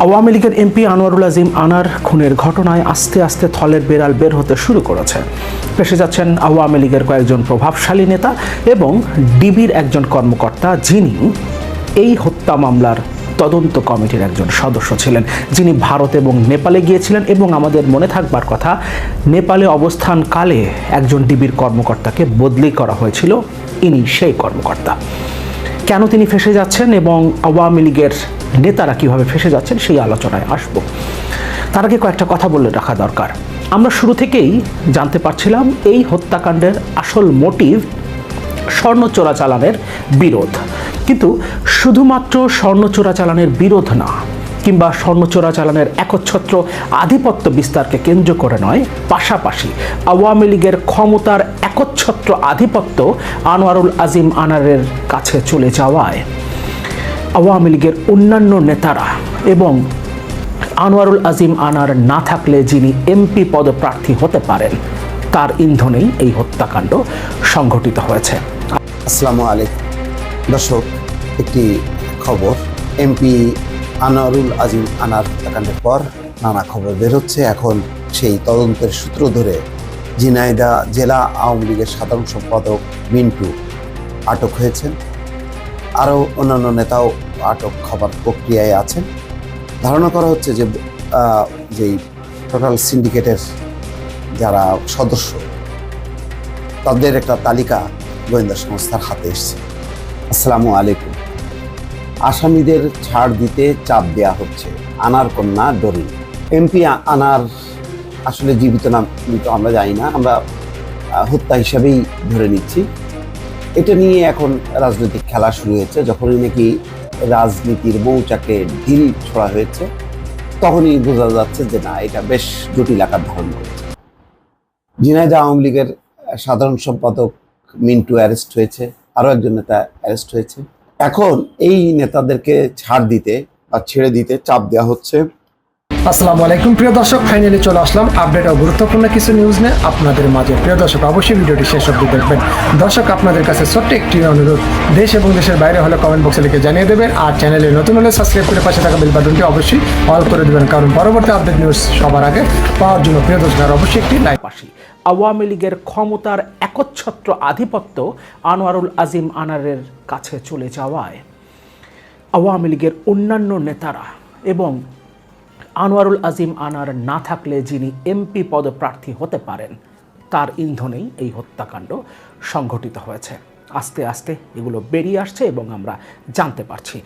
আওয়ামী লীগের এমপি আনোয়ারুল আজিম আনার খুনের ঘটনায় আস্তে আস্তে থলের বেড়াল বের হতে শুরু করেছে। ফেঁসে যাচ্ছেন আওয়ামী লীগের কয়েকজন প্রভাবশালী নেতা এবং ডিবির একজন কর্মকর্তা, যিনি এই হত্যা মামলার তদন্ত কমিটির একজন সদস্য ছিলেন, যিনি ভারত এবং নেপালে গিয়েছিলেন এবং আমাদের মনে থাকবার কথা, নেপালে অবস্থানকালে একজন ডিবির কর্মকর্তাকে বদলি করা হয়েছিল। ইনি সেই কর্মকর্তা। কেন তিনি ফেঁসে যাচ্ছেন এবং আওয়ামী লীগের নেতারা কিভাবে ফেঁসে যাচ্ছেন সেই আলোচনায় আসব। তার আগে কয়েকটা কথা বলে রাখা দরকার। আমরা শুরু থেকেই জানতে পারছিলাম এই হত্যাকাণ্ডের আসল মোটিভ স্বর্ণ চোরাচালানের বিরোধ, কিন্তু শুধুমাত্র স্বর্ণ চোরাচালানের বিরোধ না, কিংবা স্বর্ণ চোরাচালানের একচ্ছত্র আধিপত্য বিস্তারকে কেন্দ্র করে নয়, পাশাপাশি আওয়ামী লীগের ক্ষমতার একচ্ছত্র আধিপত্য আনোয়ারুল আজিম আনারের কাছে চলে যাওয়ায় আওয়ামী লীগের অন্যান্য নেতারা এবং আনোয়ারুল আজিম আনার না থাকলে যিনি এমপি পদপ্রার্থী হতে পারেন, তার ইন্ধনেই এই হত্যাকাণ্ড সংঘটিত হয়েছে। আসসালামু আলাইকুম দর্শক, একটি খবর, এমপি আনোয়ারুল আজিম আনার হত্যাকাণ্ডের পর নানা খবর বের হচ্ছে। এখন সেই তদন্তের সূত্র ধরে ঝিনাইদহ জেলা আওয়ামী লীগের সাধারণ সম্পাদক মিন্টু আটক হয়েছেন। আরও অন্যান্য নেতাও আটক হবার প্রক্রিয়ায় আছেন। ধারণা করা হচ্ছে যে যেই টোটাল সিন্ডিকেটের যারা সদস্য, তাদের একটা তালিকা গোয়েন্দা সংস্থার হাতে এসেছে। আসসালামু আলাইকুম। আসামিদের ছাড় দিতে চাপ দেওয়া হচ্ছে, আনার কন্যা ডরিন। এমপি আনার আসলে জীবিত নাম মৃত আমরা জানি না, আমরা হত্যা হিসাবেই ধরে নিচ্ছি। এটা নিয়ে এখন রাজনৈতিক খেলা শুরু হয়েছে। যখনই নাকি রাজনীতির মৌচাকে ঢিল ছোড়া হয়েছে, তখনই বোঝা যাচ্ছে যে না, এটা বেশ জটিল আকার ধারণ করেছে। ঝিনাইদহ আওয়ামী লীগের সাধারণ সম্পাদক মিন্টু অ্যারেস্ট হয়েছে, আরও একজন নেতা অ্যারেস্ট হয়েছে। এখন এই নেতাদেরকে ছাড় দিতে বা ছেড়ে দিতে চাপ দেওয়া হচ্ছে। আসসালামু আলাইকুম প্রিয় দর্শক, ফাইনালি চলে আসলাম আপডেট ও গুরুত্বপূর্ণ কিছু নিউজ নিয়ে আপনাদের মাঝে। প্রিয় দর্শক, অবশ্যই ভিডিওটি শেষ অবধি দেখবেন। দর্শক, আপনাদের কাছে ছোট্ট একটি অনুরোধ, দেশ এবং দেশের বাইরে হলে কমেন্ট বক্সে লিখে জানিয়ে দেবেন, আর চ্যানেলে নতুন হলে সাবস্ক্রাইব করে পাশে থাকা বেল বাটনটি অবশ্যই অল করে দেবেন, কারণ পরবর্তী আপডেট নিউজ সবার আগে পাওয়ার জন্য প্রিয় দর্শক আর অবশ্যই একটি লাইক। আওয়ামী লীগের ক্ষমতার একচ্ছত্র আধিপত্য আনোয়ারুল আজিম আনারের কাছে চলে যাওয়ায় আওয়ামী লীগের অন্যান্য নেতারা এবং আনোয়ারুল আজিম আনার না থাকলে যিনি এমপি পদপ্রার্থী হতে পারেন, তার ইন্ধনেই এই হত্যাকাণ্ড সংঘটিত হয়েছে। আস্তে আস্তে এগুলো বেরিয়ে আসছে এবং আমরা জানতে পারছি।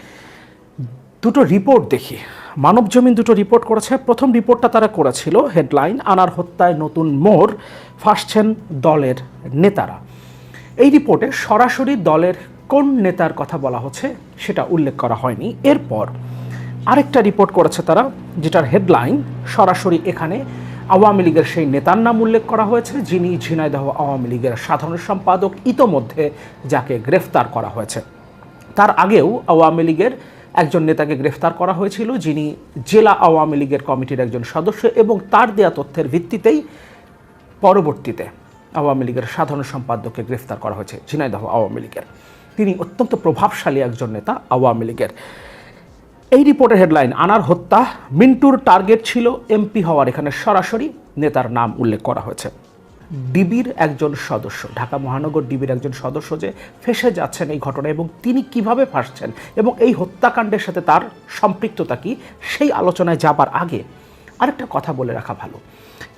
দুটো রিপোর্ট দেখি। মানবজমিন দুটো রিপোর্ট করেছে। প্রথম রিপোর্টটা তারা করেছিল হেডলাইন, আনার হত্যায় নতুন মোড়, ফাঁসছেন দলের নেতারা। এই রিপোর্টে সরাসরি দলের কোন নেতার কথা বলা হচ্ছে সেটা উল্লেখ করা হয়নি। এরপর আরেকটা রিপোর্ট করেছে তারা, যেটার হেডলাইন সরাসরি এখানে আওয়ামী লীগের সেই নেতার নাম উল্লেখ করা হয়েছে, যিনি ঝিনাইদহ আওয়ামী লীগের সাধারণ সম্পাদক, ইতোমধ্যে যাকে গ্রেফতার করা হয়েছে। তার আগেও আওয়ামী লীগের একজন নেতাকে গ্রেফতার করা হয়েছিল, যিনি জেলা আওয়ামী লীগের কমিটির একজন সদস্য, এবং তার দেয়া তথ্যের ভিত্তিতেই পরবর্তীতে আওয়ামী লীগের সাধারণ সম্পাদককে গ্রেফতার করা হয়েছে ঝিনাইদহ আওয়ামী লীগের। তিনি অত্যন্ত প্রভাবশালী একজন নেতা আওয়ামী লীগের। এই রিপোর্টের হেডলাইন, আনার হত্যা, মিন্টুর টার্গেট ছিল এমপি হওয়ার, এখানে সরাসরি নেতার নাম উল্লেখ করা হয়েছে। ডিবির একজন সদস্য, ঢাকা মহানগর ডিবির একজন সদস্য যে ফেঁসে যাচ্ছেন এই ঘটনায় এবং তিনি কিভাবে ফাঁসছেন এবং এই হত্যাকাণ্ডের সাথে তার সম্পৃক্ততা কি, সেই আলোচনায় যাবার আগে আরেকটা কথা বলে রাখা ভালো।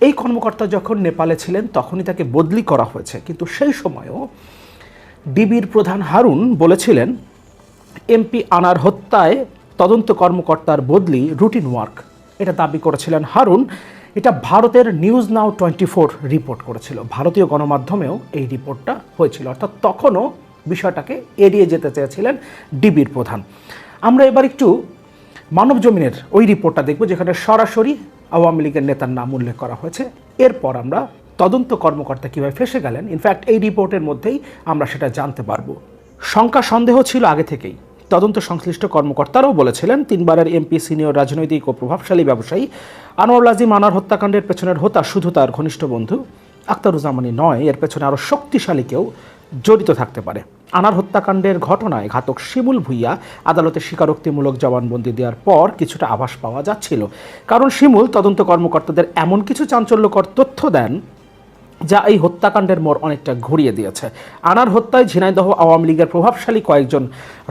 এই কর্মকর্তা যখন নেপালে ছিলেন তখনই তাকে বদলি করা হয়েছে, কিন্তু সেই সময়ও ডিবির প্রধান হারুন বলেছিলেন এমপি আনার হত্যায় তদন্ত কর্মকর্তার বদলি রুটিন ওয়ার্ক, এটা দাবি করেছিলেন হারুন। এটা ভারতের নিউজ নাও 24 রিপোর্ট করেছিল। ভারতীয় গণমাধ্যমেও এই রিপোর্টটা হয়েছিল, অর্থাৎ তখনও বিষয়টাকে এড়িয়ে যেতে চেয়েছিলেন ডিবির প্রধান। আমরা এবার একটু মানবজমিনের ওই রিপোর্টটা দেখব, যেখানে সরাসরি আওয়ামী লীগের নেতার নাম উল্লেখ করা হয়েছে। এরপর আমরা তদন্ত কর্মকর্তা কীভাবে ফেঁসে গেলেন, ইনফ্যাক্ট এই রিপোর্টের মধ্যেই আমরা সেটা জানতে পারবো। শঙ্কা সন্দেহ ছিল আগে থেকেই। তদন্ত সংশ্লিষ্ট কর্মকর্তারাও বলেছিলেন, 3 বারের এমপি, সিনিয়র রাজনৈতিক ও প্রভাবশালী ব্যবসায়ী আনোয়ারুল আজিম আনার হত্যাকাণ্ডের পেছনের হোতা শুধু তার ঘনিষ্ঠ বন্ধু আখতারুজ্জামানই নয়, এর পেছনে আরও শক্তিশালী কেউ জড়িত থাকতে পারে। আনার হত্যাকাণ্ডের ঘটনায় ঘাতক শিমুল ভূঁইয়া আদালতে স্বীকারোক্তিমূলক জবানবন্দি দেওয়ার পর কিছুটা আভাস পাওয়া যাচ্ছিল, কারণ শিমুল তদন্ত কর্মকর্তাদের এমন কিছু চাঞ্চল্যকর তথ্য দেন যা এই হত্যাকাণ্ডের মোড় অনেকটা ঘুরিয়ে দিয়েছে। আনার হত্যায় ঝিনাইদহ আওয়ামী লীগের প্রভাবশালী কয়েকজন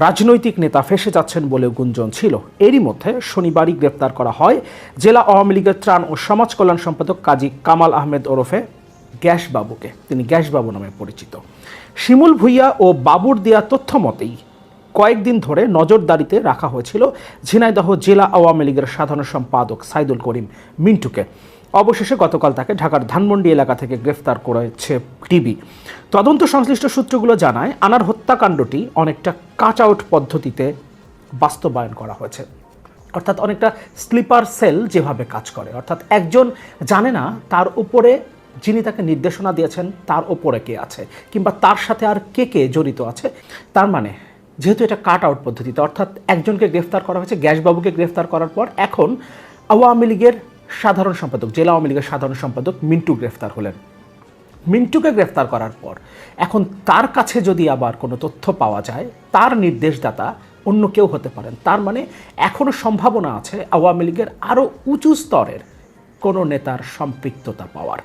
রাজনৈতিক নেতা ফেঁসে যাচ্ছেন বলেও গুঞ্জন ছিল। এরই মধ্যে শনিবারই গ্রেপ্তার করা হয় জেলা আওয়ামী লীগের ত্রাণ ও সমাজ কল্যাণ সম্পাদক কাজী কামাল আহমেদ ওরফে গ্যাসবাবুকে। তিনি গ্যাসবাবু নামে পরিচিত। শিমুল ভূঁইয়া ও বাবুর দেয়া তথ্য মতেই কয়েকদিন ধরে নজরদারিতে রাখা হয়েছিল ঝিনাইদহ জেলা আওয়ামী লীগের সাধারণ সম্পাদক সাইদুল করিম মিন্টুকে। অবশেষে গতকাল তাকে ঢাকার ধানমন্ডি এলাকা থেকে গ্রেফতার করেছে ডিবি। তদন্ত সংশ্লিষ্ট সূত্রগুলো জানায় আনার হত্যাকাণ্ডটি অনেকটা কাট আউট পদ্ধতিতে বাস্তবায়ন করা হয়েছে, অর্থাৎ অনেকটা স্লিপার সেল যেভাবে কাজ করে, অর্থাৎ একজন জানে না তার উপরে যিনি তাকে নির্দেশনা দিয়েছেন তার ওপরে কে আছে কিংবা তার সাথে আর কে কে জড়িত আছে। তার মানে যেহেতু এটা কাট আউট পদ্ধতিতে, অর্থাৎ একজনকে গ্রেফতার করা হয়েছে, গ্যাসবাবুকে গ্রেফতার করার পর এখন আওয়ামী লীগের সাধারণ সম্পাদক, জেলা আওয়ামী লীগের সাধারণ সম্পাদক মিন্টু গ্রেফতার হলেন। মিন্টুকে গ্রেফতার করার পর এখন তার কাছে যদি আবার কোনো তথ্য পাওয়া যায়, তার নির্দেশদাতা অন্য কেউ হতে পারেন। তার মানে এখনও সম্ভাবনা আছে আওয়ামী লীগের আরও উঁচু স্তরের কোনো নেতার সম্পৃক্ততা পাওয়ার।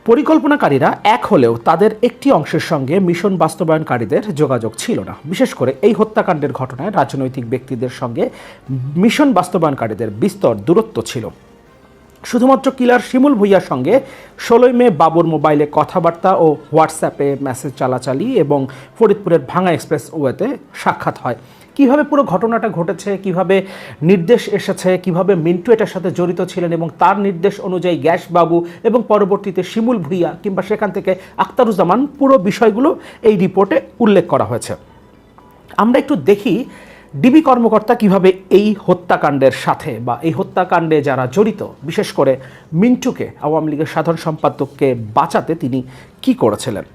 পরিকল্পনাকারীরা এক হলেও তাদের একটি অংশের সঙ্গে মিশন বাস্তবায়নকারীদের যোগাযোগ ছিল না। বিশেষ করে এই হত্যাকাণ্ডের ঘটনায় রাজনৈতিক ব্যক্তিদের সঙ্গে মিশন বাস্তবায়নকারীদের বিস্তর দূরত্ব ছিল। শুধুমাত্র কিলার শিমুল ভূঁইয়ার সঙ্গে 16 মে বাবুর মোবাইলে কথাবার্তা ও হোয়াটসঅ্যাপে মেসেজ চালাচালি এবং ফরিদপুরের ভাঙা এক্সপ্রেসওয়েতে সাক্ষাৎ হয়। কিভাবে পুরো ঘটনাটা ঘটেছে, কিভাবে নির্দেশ এসেছে, কিভাবে মিন্টু এটার সাথে জড়িত ছিলেন এবং তার নির্দেশ অনুযায়ী গ্যাসবাবু এবং পরবর্তীতে শিমুল ভূঁইয়া কিংবা সেখান থেকে আখতারুজ্জামান, পুরো বিষয়গুলো এই রিপোর্টে উল্লেখ করা হয়েছে। আমরা একটু দেখি ডিবি কর্মকর্তা কিভাবে এই হত্যাকাণ্ডের সাথে বা এই হত্যাকাণ্ডে যারা জড়িত, বিশেষ করে মিন্টুকে, আওয়ামী লীগের সাধারণ সম্পাদককে বাঁচাতে তিনি কি করেছিলেন।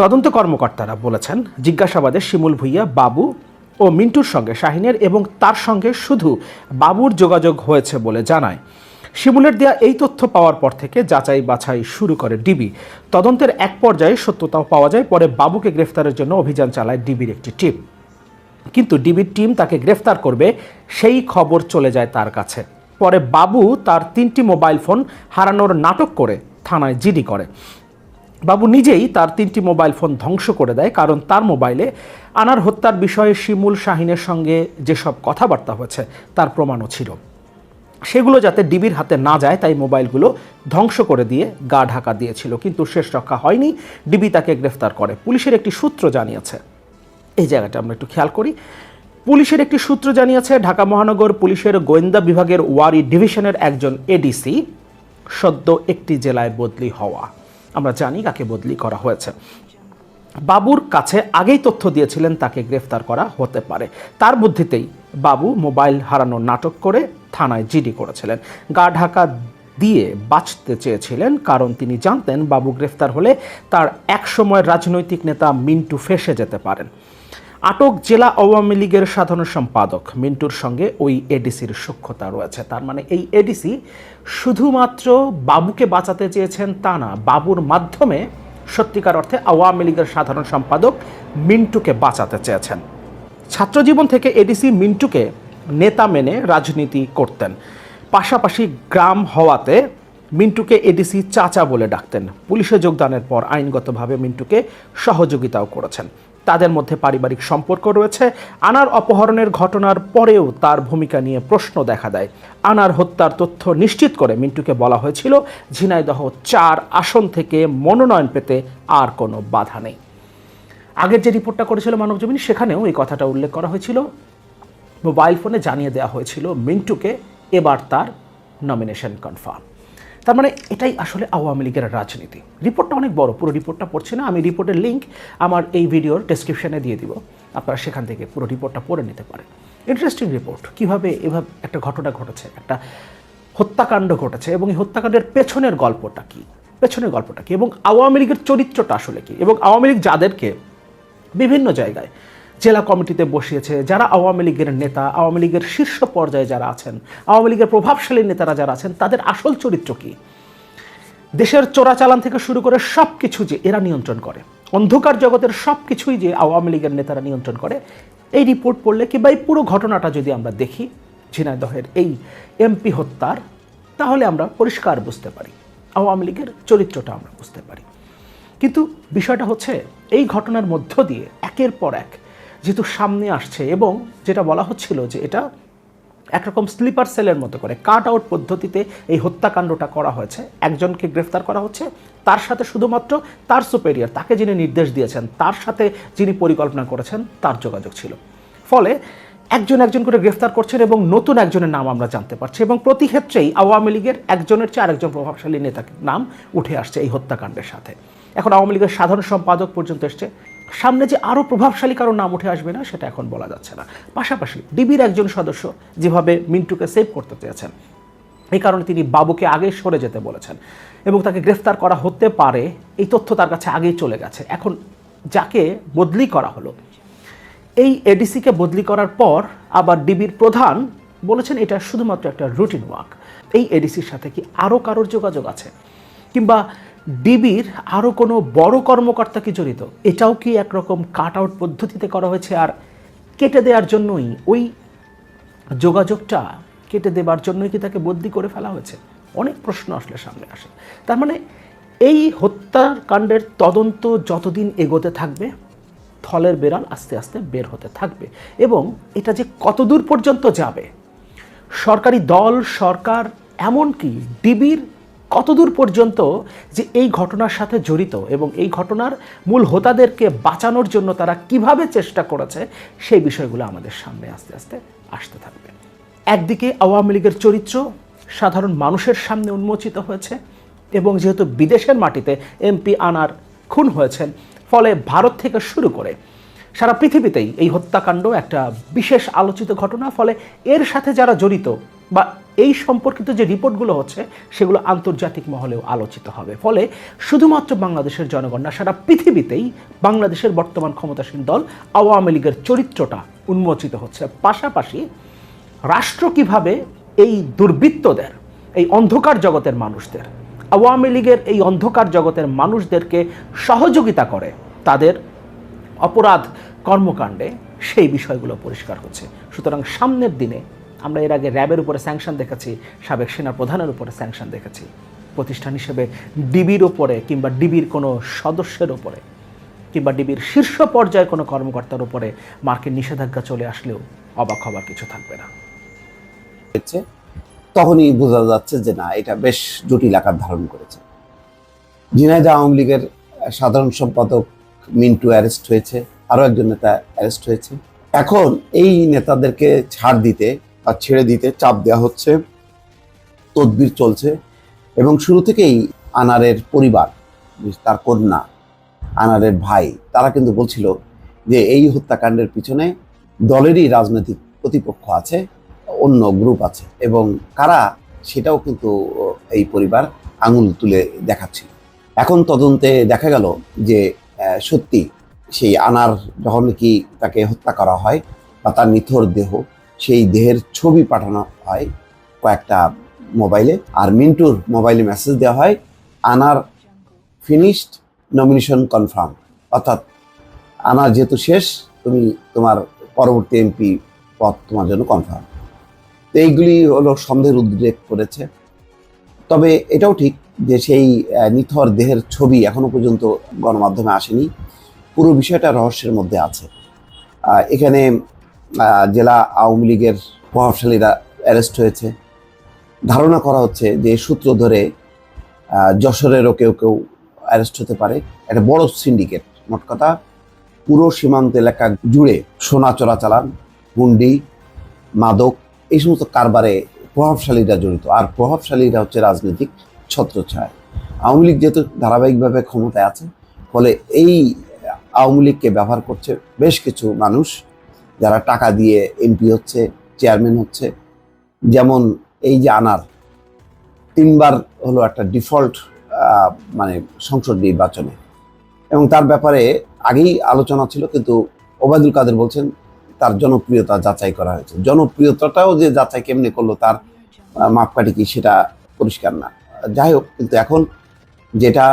তদন্ত কর্মকর্তারা বলেছেন, জিজ্ঞাসাবাদে শিমুল ভূঁইয়া, বাবু ও মিন্টুর সঙ্গে শাহিনের এবং তার সঙ্গে শুধু বাবুর যোগাযোগ হয়েছে বলে জানায়। শিমুলের দেয়া এই তথ্য পাওয়ার পর থেকে যাচাই বাছাই শুরু করে ডিবি। তদন্তের এক পর্যায়ে সত্যতাও পাওয়া যায়। পরে বাবুকে গ্রেফতারের জন্য অভিযান চালায় ডিবির একটি টিম। কিন্তু ডিবির টিম তাকে গ্রেফতার করবে সেই খবর চলে যায় তার কাছে। পরে বাবু তার 3টি মোবাইল ফোন হারানোর নাটক করে থানায় জিডি করে। বাবু নিজেই তার 3টি মোবাইল ফোন ধ্বংস করে দেয়, কারণ তার মোবাইলে আনার হত্যার বিষয়ে শিমুল শাহিনের সঙ্গে যেসব কথাবার্তা হয়েছে তার প্রমাণও ছিল। সেগুলো যাতে ডিবির হাতে না যায় তাই মোবাইলগুলো ধ্বংস করে দিয়ে গা ঢাকা দিয়েছিল, কিন্তু শেষ রক্ষা হয়নি। ডিবি তাকে গ্রেফতার করে। পুলিশের একটি সূত্র জানিয়েছে, এই জায়গাটা আমরা একটু খেয়াল করি। পুলিশের একটি সূত্র জানিয়েছে, ঢাকা মহানগর পুলিশের গোয়েন্দা বিভাগের ওয়ারি ডিভিশনের একজন এডিসি সদ্য একটি জেলায় বদলি হওয়া। আমরা জানি কাকে বদলি করা হয়েছে। বাবুর কাছে আগেই তথ্য দিয়েছিলেন তাকে গ্রেফতার করা হতে পারে। তার বুদ্ধিতেই বাবু মোবাইল হারানোর নাটক করে থানায় জিডি করেছিলেন। গা ঢাকা দিয়ে বাঁচতে চেয়েছিলেন, কারণ তিনি জানতেন বাবু গ্রেফতার হলে তার একসময়ের রাজনৈতিক নেতা মিন্টু ফেঁসে যেতে পারেন। আটক জেলা আওয়ামী লীগের সাধারণ সম্পাদক মিন্টুর সঙ্গে ওই এডিসির সখ্যতা রয়েছে। তার মানে এই এডিসি শুধুমাত্র বাবুকে বাঁচাতে চেয়েছেন তা না, বাবুর মাধ্যমে সত্যিকার অর্থে আওয়ামী লীগের সাধারণ সম্পাদক মিন্টুকে বাঁচাতে চেয়েছেন। ছাত্রজীবন থেকে এডিসি মিন্টুকে নেতা মেনে রাজনীতি করতেন। পাশাপাশি গ্রাম হওয়াতে মিন্টুকে এডিসি চাচা বলে ডাকতেন। পুলিশে যোগদানের পর আইনগতভাবে মিন্টুকে সহযোগিতাও করেছেন। তাদের মধ্যে পারিবারিক সম্পর্ক রয়েছে। আনার অপহরণের ঘটনার পরেও তার ভূমিকা নিয়ে প্রশ্ন দেখা দেয়। আনার হত্যার তথ্য নিশ্চিত করে মিন্টুকে বলা হয়েছিল ঝিনাইদহ 4 আসন থেকে মনোনয়ন পেতে আর কোনো বাধা নেই। আগের যে রিপোর্টটা করেছিল মানবজমিন, সেখানেও এই কথাটা উল্লেখ করা হয়েছিল। মোবাইল ফোনে জানিয়ে দেওয়া হয়েছিল মিন্টুকে এবার তার নমিনেশন কনফার্ম। তার মানে এটাই আসলে আওয়ামী লীগের রাজনীতি। রিপোর্টটা অনেক বড়, পুরো রিপোর্টটা পড়ছি না আমি। রিপোর্টের লিঙ্ক আমার এই ভিডিওর ডেসক্রিপশনে দিয়ে দিব, আপনারা সেখান থেকে পুরো রিপোর্টটা পড়ে নিতে পারেন। ইন্টারেস্টিং রিপোর্ট, কীভাবে এভাবে একটা ঘটনা ঘটেছে, একটা হত্যাকাণ্ড ঘটেছে এবং এই হত্যাকাণ্ডের পেছনের গল্পটা কী এবং আওয়ামী লীগের চরিত্রটা আসলে কী, এবং আওয়ামী লীগ যাদেরকে বিভিন্ন জায়গায় জেলা কমিটিতে বসিয়েছে, যারা আওয়ামী লীগের নেতা, আওয়ামী লীগের শীর্ষ পর্যায়ে যারা আছেন, আওয়ামী লীগের প্রভাবশালী নেতারা যারা আছেন, তাদের আসল চরিত্র কী, দেশের চোরাচালান থেকে শুরু করে সব কিছু যে এরা নিয়ন্ত্রণ করে, অন্ধকার জগতের সব কিছুই যে আওয়ামী লীগের নেতারা নিয়ন্ত্রণ করে, এই রিপোর্ট পড়লে কিংবা এই পুরো ঘটনাটা যদি আমরা দেখি ঝিনাইদহের এই এমপি হত্যার, তাহলে আমরা পরিষ্কার বুঝতে পারি, আওয়ামী লীগের চরিত্রটা আমরা বুঝতে পারি। কিন্তু বিষয়টা হচ্ছে এই ঘটনার মধ্য দিয়ে একের পর এক যেহেতু সামনে আসছে, এবং যেটা বলা হচ্ছিল যে এটা একরকম স্লিপার সেলের মতো করে কাট আউট পদ্ধতিতে এই হত্যাকাণ্ডটা করা হয়েছে, একজনকে গ্রেফতার করা হচ্ছে, তার সাথে শুধুমাত্র তার সুপেরিয়র, তাকে যিনি নির্দেশ দিয়েছেন, তার সাথে যিনি পরিকল্পনা করেছেন, তার যোগাযোগ ছিল। ফলে একজন একজন করে গ্রেফতার করছেন এবং নতুন একজনের নাম আমরা জানতে পারছি, এবং প্রতি ক্ষেত্রেই আওয়ামী লীগের একজনের চেয়ে আরেকজন প্রভাবশালী নেতার নাম উঠে আসছে এই হত্যাকাণ্ডের সাথে। এখন আওয়ামী লীগের সাধারণ সম্পাদক পর্যন্ত এসছে, সামনে যে আরও প্রভাবশালী কারো নাম উঠে আসবে না সেটা এখন বলা যাচ্ছে না। পাশাপাশি ডিবির একজন সদস্য যেভাবে মিন্টুকে সেভ করতে চেয়েছেন, এই কারণে তিনি বাবুকে আগে সরে যেতে বলেছেন এবং তাকে গ্রেফতার করা হতে পারে, এই তথ্য তার কাছে আগেই চলে গেছে। এখন যাকে বদলি করা হলো, এই এডিসিকে বদলি করার পর আবার ডিবির প্রধান বলেছেন এটা শুধুমাত্র একটা রুটিন ওয়ার্ক। এই এডিসির সাথে কি আরও কারোর যোগাযোগ আছে, কিংবা ডিবির আরও কোনো বড় কর্মকর্তা কি জড়িত? এটাও কি একরকম কাট আউট পদ্ধতিতে করা হয়েছে আর কেটে দেওয়ার জন্যই, ওই যোগাযোগটা কেটে দেওয়ার জন্যই কি তাকে বদলি করে ফেলা হয়েছে? অনেক প্রশ্ন আসলে সামনে আসে। তার মানে এই হত্যাকাণ্ডের তদন্ত যতদিন এগোতে থাকবে, থলের বেড়াল আস্তে আস্তে বের হতে থাকবে, এবং এটা যে কতদূর পর্যন্ত যাবে, সরকারি দল, সরকার, এমনকি ডিবির কতদূর পর্যন্ত যে এই ঘটনার সাথে জড়িত এবং এই ঘটনার মূল হোতাদেরকে বাঁচানোর জন্য তারা কিভাবে চেষ্টা করেছে, সেই বিষয়গুলো আমাদের সামনে আস্তে আস্তে আসতে থাকবে। একদিকে আওয়ামী লীগের চরিত্র সাধারণ মানুষের সামনে উন্মোচিত হয়েছে, এবং যেহেতু বিদেশের মাটিতে এমপি আনার খুন হয়েছেন, ফলে ভারত থেকে শুরু করে সারা পৃথিবীতেই এই হত্যাকাণ্ড একটা বিশেষ আলোচিত ঘটনা। ফলে এর সাথে যারা জড়িত বা এই সম্পর্কিত যে রিপোর্টগুলো হচ্ছে, সেগুলো আন্তর্জাতিক মহলেও আলোচিত হবে। ফলে শুধুমাত্র বাংলাদেশের জনগণ না, সারা পৃথিবীতেই বাংলাদেশের বর্তমান ক্ষমতাসীন দল আওয়ামী লীগের চরিত্রটা উন্মোচিত হচ্ছে। পাশাপাশি রাষ্ট্র কিভাবে এই দুর্বৃত্তদের, এই অন্ধকার জগতের মানুষদের, আওয়ামী লীগের এই অন্ধকার জগতের মানুষদেরকে সহযোগিতা করে তাদের অপরাধ কর্মকাণ্ডে, সেই বিষয়গুলো পরিষ্কার হচ্ছে। সুতরাং সামনের দিনে আমরা এর আগে র্যাবের উপরে স্যাংশন দেখেছি, সাবেক সেনা প্রধানের উপরে স্যাংশন দেখেছি, প্রতিষ্ঠান হিসেবে ডিবির ওপরে কিংবা ডিবির কোনো সদস্যের ওপরে কিংবা ডিবির শীর্ষ পর্যায়ের কোনো কর্মকর্তার উপরে মার্কিন নিষেধাজ্ঞা চলে আসলেও অবাক হবার কিছু থাকবে না। তখনই বোঝা যাচ্ছে যে না, এটা বেশ জটিল আকার ধারণ করেছে। ঝিনাইদহ আওয়ামী লীগের সাধারণ সম্পাদক মিন্টু অ্যারেস্ট হয়েছে, আরো একজন নেতা অ্যারেস্ট হয়েছে। এখন এই নেতাদেরকে ছাড় দিতে বা ছেড়ে দিতে চাপ দেওয়া হচ্ছে, তদবির চলছে। এবং শুরু থেকেই আনারের পরিবার, তার কন্যা, আনারের ভাই, তারা কিন্তু বলছিল যে এই হত্যাকাণ্ডের পিছনে দলেরই রাজনৈতিক প্রতিপক্ষ আছে, অন্য গ্রুপ আছে, এবং কারা সেটাও কিন্তু এই পরিবার আঙুল তুলে দেখাচ্ছিল। এখন তদন্তে দেখা গেল যে সত্যি সেই আনার যখন কি তাকে হত্যা করা হয় বা তার নিথর দেহ, সেই দেহের ছবি পাঠানো হয় কয়েকটা মোবাইলে, আর মিন্টুর মোবাইলে মেসেজ দেওয়া হয় আনার ফিনিশড, নমিনেশন কনফার্ম, অর্থাৎ আনার যেহেতু শেষ, তুমি তোমার পরবর্তী এমপি পদ তোমার জন্য কনফার্ম। তো এইগুলি হলো সন্দেহের উদ্রেক করেছে। তবে এটাও ঠিক যে সেই নিথর দেহের ছবি এখনো পর্যন্ত গণমাধ্যমে আসেনি, পুরো বিষয়টা রহস্যের মধ্যে আছে। এখানে জেলা আওয়ামী লীগের প্রভাবশালীরা অ্যারেস্ট হয়েছে। ধারণা করা হচ্ছে যে সূত্র ধরে যশোরেরও কেউ কেউ অ্যারেস্ট হতে পারে। একটা বড় সিন্ডিকেট, মোট কথা পুরো সীমান্ত এলাকা জুড়ে সোনা চোরাচালান, হুন্ডি, মাদক, এই সমস্ত কারবারে প্রভাবশালীরা জড়িত। আর প্রভাবশালীরা হচ্ছে রাজনৈতিক ছত্রছায়া। আওয়ামী লীগ যেহেতু ধারাবাহিকভাবে ক্ষমতায় আছে, ফলে এই আওয়ামী লীগকে ব্যবহার করছে বেশ কিছু মানুষ, যারা টাকা দিয়ে এমপি হচ্ছে, চেয়ারম্যান হচ্ছে। যেমন এই যে আনার 3 বার হলো একটা ডিফল্ট মানে সংসদ নির্বাচনে, এবং তার ব্যাপারে আগেই আলোচনা ছিল, কিন্তু ওবায়দুল কাদের বলছেন তার জনপ্রিয়তা যাচাই করা হয়েছে। জনপ্রিয়তাটাও যে যাচাই কেমনে করলো, তার মাপকাঠি কি সেটা পরিষ্কার না। যাই হোক, কিন্তু এখন যেটা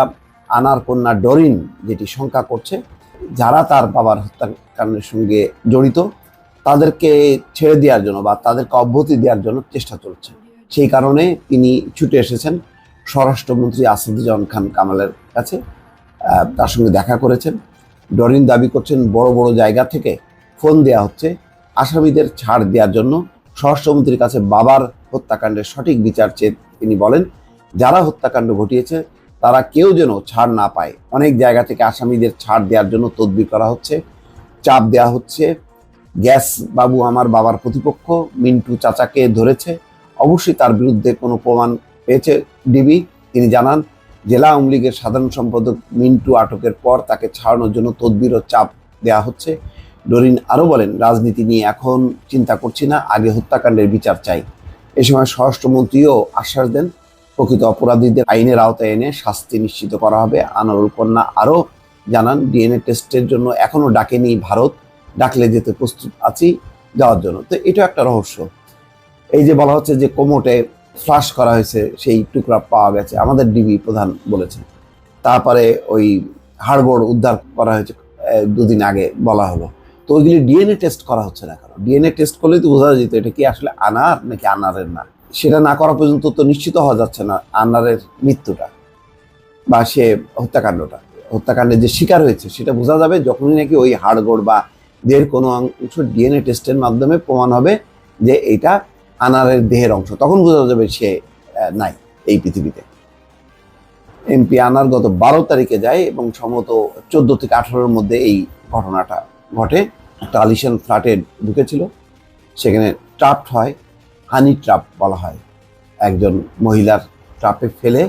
আনার কন্যা ডরিন যেটি শঙ্কা করছে, যারা তার বাবার হত্যাকাণ্ডের সঙ্গে জড়িত তাদেরকে ছেড়ে দেওয়ার জন্য বা তাদেরকে অব্যাহতি দেওয়ার জন্য চেষ্টা চলছে। সেই কারণে তিনি ছুটে এসেছেন স্বরাষ্ট্রমন্ত্রী আসাদুজ্জামান খান কামালের কাছে, তার সঙ্গে দেখা করেছেন। ডরিন দাবি করছেন বড় বড় জায়গা থেকে ফোন দেওয়া হচ্ছে আসামিদের ছাড় দেওয়ার জন্য। স্বরাষ্ট্রমন্ত্রীর কাছে বাবার হত্যাকাণ্ডের সঠিক বিচার চেয়ে তিনি বলেন, যারা হত্যাকাণ্ড ঘটিয়েছে তারা কেউ যেন ছাড় না পায়। অনেক জায়গা থেকে আসামিদের ছাড় দেওয়ার জন্য তদবির করা হচ্ছে, চাপ দেওয়া হচ্ছে। গ্যাস বাবু আমার বাবার প্রতিপক্ষ, মিন্টু চাচাকে ধরেছে, অবশ্যই তার বিরুদ্ধে কোনো প্রমাণ পেয়েছে ডিবি। তিনি জানান, জেলা আওয়ামী লীগের সাধারণ সম্পাদক মিন্টু আটকের পর তাকে ছাড়ানোর জন্য তদবির ও চাপ দেওয়া হচ্ছে। ডরিন আরও বলেন, রাজনীতি নিয়ে এখন চিন্তা করছি না, আগে হত্যাকাণ্ডের বিচার চাই। এ সময় স্বরাষ্ট্রমন্ত্রীও আশ্বাস দেন, প্রকৃত অপরাধীদের আইনের আওতায় এনে শাস্তি নিশ্চিত করা হবে। আনোয়ারুল কন্যা আরও জানান, ডিএনএ টেস্টের জন্য এখনও ডাকেনি ভারত, ডাকলে যেতে প্রস্তুত আছি যাওয়ার জন্য। তো এটা একটা রহস্য। এই যে বলা হচ্ছে যে কোমোটে ফ্লাশ করা হয়েছে, সেই টুকরা পাওয়া গেছে, আমাদের ডিবি প্রধান বলেছেন। তারপরে ওই হাড়গোড় উদ্ধার করা হয়েছে দুদিন আগে বলা হলো। তো ওইগুলি ডিএনএ টেস্ট করা হচ্ছে না কেন? ডিএনএ টেস্ট করলেই তো বোঝা যেত এটা কি আসলে আনার নাকি আনারের না। সেটা না করা পর্যন্ত তো নিশ্চিত হওয়া যাচ্ছে না আনারের মৃত্যুটা বা সে হত্যাকাণ্ডের যে শিকার হয়েছে সেটা বোঝা যাবে যখনই নাকি ওই হাড়গোড় বা দেহের কোনো অংশ ডিএনএ টেস্টের মাধ্যমে প্রমাণ হবে যে এটা আনারের দেহের অংশ, তখন বোঝা যাবে সে নাই এই পৃথিবীতে। এমপি আনার গত 12 তারিখে যায় এবং সম্ভবত 14 থেকে 18-র মধ্যে এই ঘটনাটা ঘটে। একটা আলিশান ফ্ল্যাটে ঢুকেছিল, সেখানে ট্রাপড হয়, হানি ট্রাপ বলা হয়। একজন মহিলার ট্রাপে ফেলে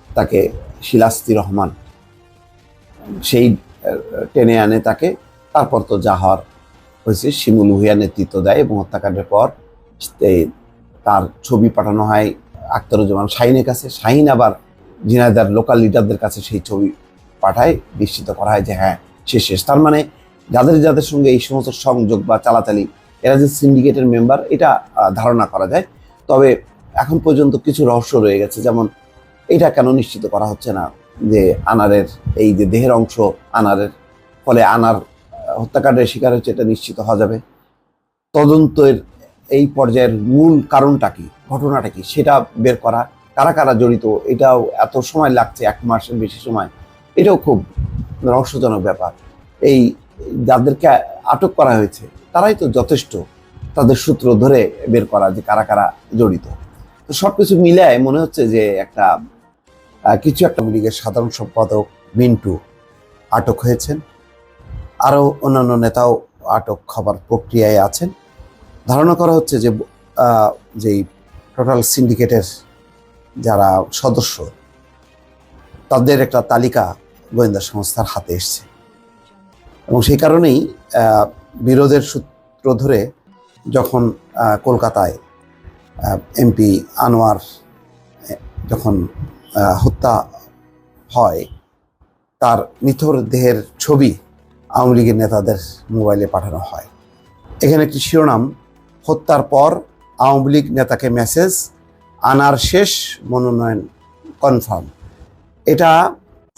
তাকে শিলাস্তি রহমান সেই টেনে আনে তাকে। তারপর তো যা হওয়ার হয়েছে, শিমুল ভূঁইয়া নেতৃত্ব দেয় এবং হত্যাকাণ্ডের পর তার ছবি পাঠানো হয় আখতারুজ্জামান শাহিনের কাছে। শাহিন আবার ঝিনাইদহের লোকাল লিডারদের কাছে সেই ছবি পাঠায়, নিশ্চিত করা হয় যে হ্যাঁ সে শেষ। তার মানে যাদের সঙ্গে এই সমস্ত সংযোগ বা চালাচালি, এরা যে সিন্ডিকেটের মেম্বার এটা ধারণা করা যায়। তবে এখন পর্যন্ত কিছু রহস্য রয়ে গেছে, যেমন এটা কেন নিশ্চিত করা হচ্ছে না যে আনারের এই যে দেহের অংশ আনারের, ফলে আনার হত্যাকাণ্ডের শিকার হচ্ছে, এটা নিশ্চিত হওয়া যাবে। তদন্তের এই পর্যায়ের মূল কারণটা কি, ঘটনাটা কি, সেটা বের করা, কারা কারা জড়িত, এটাও এত সময় লাগছে, 1 মাসের বেশি সময়, এটাও খুব রহস্যজনক ব্যাপার। এই যাদেরকে আটক করা হয়েছে তারাই তো যথেষ্ট, তাদের সূত্র ধরে বের করা যে কারা কারা জড়িত। তো সবকিছু মিলায় মনে হচ্ছে যে একটা কিছু একটা আওয়ামী লীগের সাধারণ সম্পাদক মিন্টু আটক হয়েছেন, আরও অন্যান্য নেতাও আটক হবার প্রক্রিয়ায় আছেন। ধারণা করা হচ্ছে যে যেই টোটাল সিন্ডিকেটের যারা সদস্য তাদের একটা তালিকা গোয়েন্দা সংস্থার হাতে এসছে এবং সেই কারণেই বিরোধের সূত্র ধরে যখন কলকাতায় এমপি আনোয়ার যখন হত্যা হয়, তার নিথর দেহের ছবি আওয়ামী লীগের নেতাদের মোবাইলে পাঠানো হয়। এখানে একটি শিরোনাম, হত্যার পর আওয়ামী লীগ নেতাকে মেসেজ, আনার শেষ মনোনয়ন কনফার্ম। এটা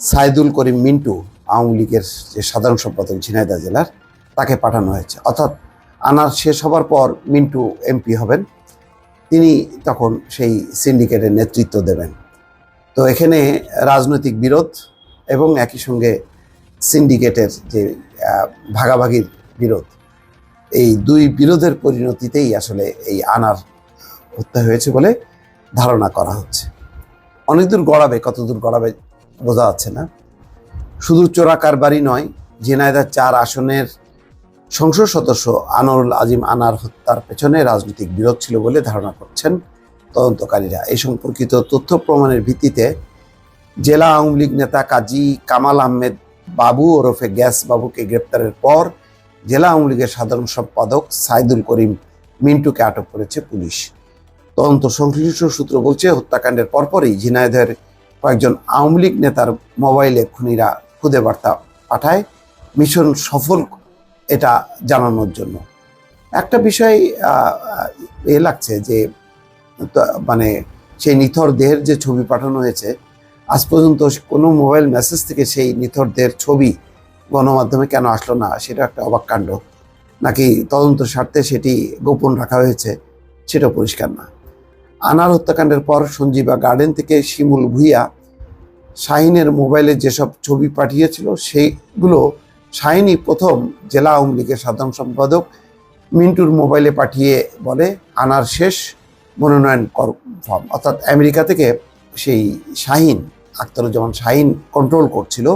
সাইদুল করিম মিন্টু, আওয়ামী লীগের যে সাধারণ সম্পাদক ঝিনাইদহ জেলার, তাকে পাঠানো হয়েছে। অর্থাৎ আনার শেষ হবার পর মিন্টু এমপি হবেন, তিনি তখন সেই সিন্ডিকেটের নেতৃত্ব দেবেন। তো এখানে রাজনৈতিক বিরোধ এবং একই সঙ্গে সিন্ডিকেটের যে ভাগাভাগির বিরোধ, এই দুই বিরোধের পরিণতিতেই আসলে এই আনার হত্যা হয়েছে বলে ধারণা করা হচ্ছে। অনেক দূর গড়াবে, কত দূর গড়াবে বোঝা যাচ্ছে না। শুধু চোরা কারবারি নয়, ঝিনাইদহ 4 আসনের সংসদ সদস্য আনোয়ারুল আজিম আনার হত্যার পেছনে রাজনৈতিক বিরোধ ছিল বলে ধারণা করছেন তদন্তকারীরা। এই সম্পর্কিত তথ্য প্রমাণের ভিত্তিতে জেলা আওয়ামী লীগ নেতা কাজী কামাল আহমেদ বাবু ওরফে গ্যাস বাবুকে গ্রেপ্তারের পর জেলা আওয়ামী লীগের সাধারণ সম্পাদক সাইদুল করিম মিন্টুকে আটক করেছে পুলিশ। তদন্ত সংশ্লিষ্ট সূত্র বলছে, হত্যাকাণ্ডের পরপরই ঝিনাইদহের কয়েকজন আওয়ামী লীগ নেতার মোবাইলে খুনিরা খুদে বার্তা পাঠায়, মিশন সফল এটা জানানোর জন্য। একটা বিষয় লাগছে যে মানে সেই নিথর দেহের যে ছবি পাঠানো হয়েছে, আজ পর্যন্ত কোনো মোবাইল মেসেজ থেকে সেই নিথরদের ছবি গণমাধ্যমে কেন আসলো না, সেটা একটা অবাক কাণ্ড। নাকি তদন্ত স্বার্থে সেটি গোপন রাখা হয়েছে, সেটাও পরিষ্কার না। আনার হত্যাকাণ্ডের পর সঞ্জীবা গার্ডেন থেকে শিমুল ভূঁইয়া শাহিনের মোবাইলে যেসব ছবি পাঠিয়েছিল সেগুলো শাহিনই প্রথম জেলা আওয়ামী লীগের সাধারণ সম্পাদক মিন্টুর মোবাইলে পাঠিয়ে বলে আনার শেষ মনোনয়ন ফর্ম। অর্থাৎ আমেরিকা থেকে সেই শাহিন, আখতারুজ্জামান শাহিন কন্ট্রোল করছিল,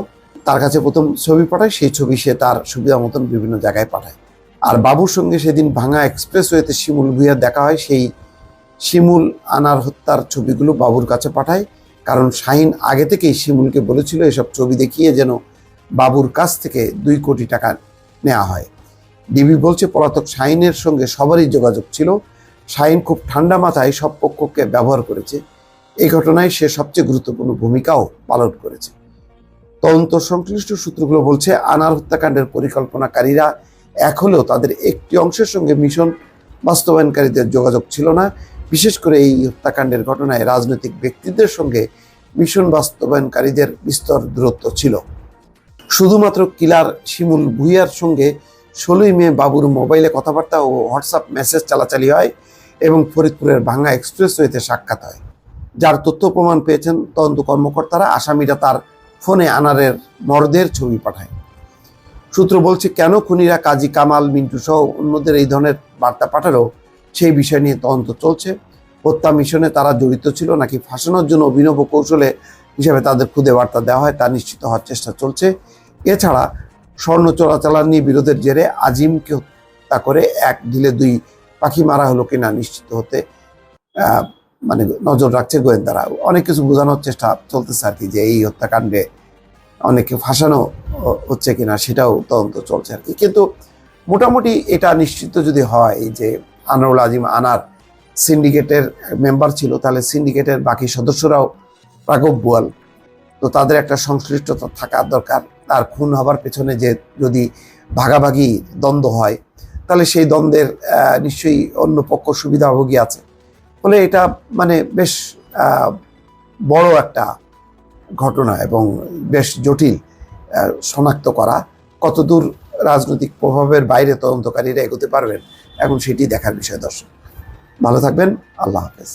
তার কাছে প্রথম ছবি পাঠায়, সেই ছবি সে তার সুবিধা মতন বিভিন্ন জায়গায় পাঠায়। আর বাবুর সঙ্গে সেদিন ভাঙা এক্সপ্রেসওয়েতে শিমুল ভূঁইয়া দেখা হয়, সেই শিমুল আনার হত্যার ছবিগুলো বাবুর কাছে পাঠায়, কারণ শাহিন আগে থেকেই শিমুলকে বলেছিল এসব ছবি দেখিয়ে যেন বাবুর কাছ থেকে 2 কোটি টাকা নেওয়া হয়। ডিবি বলছে পলাতক শাহিনের সঙ্গে সবারই যোগাযোগ ছিল। শাহিন খুব ঠান্ডা মাথায় সব পক্ষকে ব্যবহার করেছে। এই ঘটনায় সে সবচেয়ে গুরুত্বপূর্ণ ভূমিকাও পালন করেছে। তদন্ত সংশ্লিষ্ট সূত্রগুলো বলছে আনার হত্যাকাণ্ডের পরিকল্পনাকারীরা এক হলেও তাদের একটি অংশের সঙ্গে মিশন বাস্তবায়নকারীদের যোগাযোগ ছিল না। বিশেষ করে এই হত্যাকাণ্ডের ঘটনায় রাজনৈতিক ব্যক্তিদের সঙ্গে মিশন বাস্তবায়নকারীদের বিস্তর দূরত্ব ছিল। শুধুমাত্র কিলার শিমুল ভূঁইয়ার সঙ্গে 16ই মে বাবুর মোবাইলে কথাবার্তা ও হোয়াটসঅ্যাপ মেসেজ চালাচালি হয় এবং ফরিদপুরের ভাঙ্গা এক্সপ্রেসওয়েতে সাক্ষাৎ হয়, যার তথ্য প্রমাণ পেয়েছেন তদন্ত কর্মকর্তারা। আসামিরা তার ফোনে আনারের মরদের ছবি পাঠায়। সূত্র বলছে কেন খুনিরা কাজী কামাল, মিন্টু সহ অন্যদের এই ধরনের বার্তা পাঠালো সেই বিষয় নিয়ে তদন্ত চলছে। হত্যা মিশনে তারা জড়িত ছিল নাকি ফাঁসানোর জন্য অভিনব কৌশলে হিসাবে তাদের খুদে বার্তা দেওয়া হয় তা নিশ্চিত হওয়ার চেষ্টা চলছে। এছাড়া স্বর্ণ চোরাচালানি বিরোধের জেরে আজিমকে হত্যা করে এক ঢিলে 2 পাখি মারা হলো কিনা নিশ্চিত হতে নজর রাখছে গোয়েন্দারা। অনেক কিছু বোঝানোর চেষ্টা চলতেছে আর কি, যে এই হত্যাকাণ্ডে অনেকে ফাঁসানো হচ্ছে কিনা সেটাও তদন্ত চলছে আর কি। কিন্তু মোটামুটি এটা নিশ্চিত যদি হয় যে আনোয়ারুল আজিম আনার সিন্ডিকেটের মেম্বার ছিল, তাহলে সিন্ডিকেটের বাকি সদস্যরাও রাঘব বোয়াল, তো তাদের একটা সংশ্লিষ্টতা থাকার দরকার। তার খুন হবার পেছনে যে যদি ভাগাভাগি দ্বন্দ্ব হয়, তাহলে সেই দ্বন্দ্বের নিশ্চয়ই অন্য পক্ষ সুবিধাভোগী আছে। ফলে এটা বেশ বড় একটা ঘটনা এবং বেশ জটিল শনাক্ত করা। কতদূর রাজনৈতিক প্রভাবের বাইরে তদন্তকারীরা এগোতে পারবেন, এখন সেটি দেখার বিষয়। দর্শক ভালো থাকবেন, আল্লাহ হাফেজ।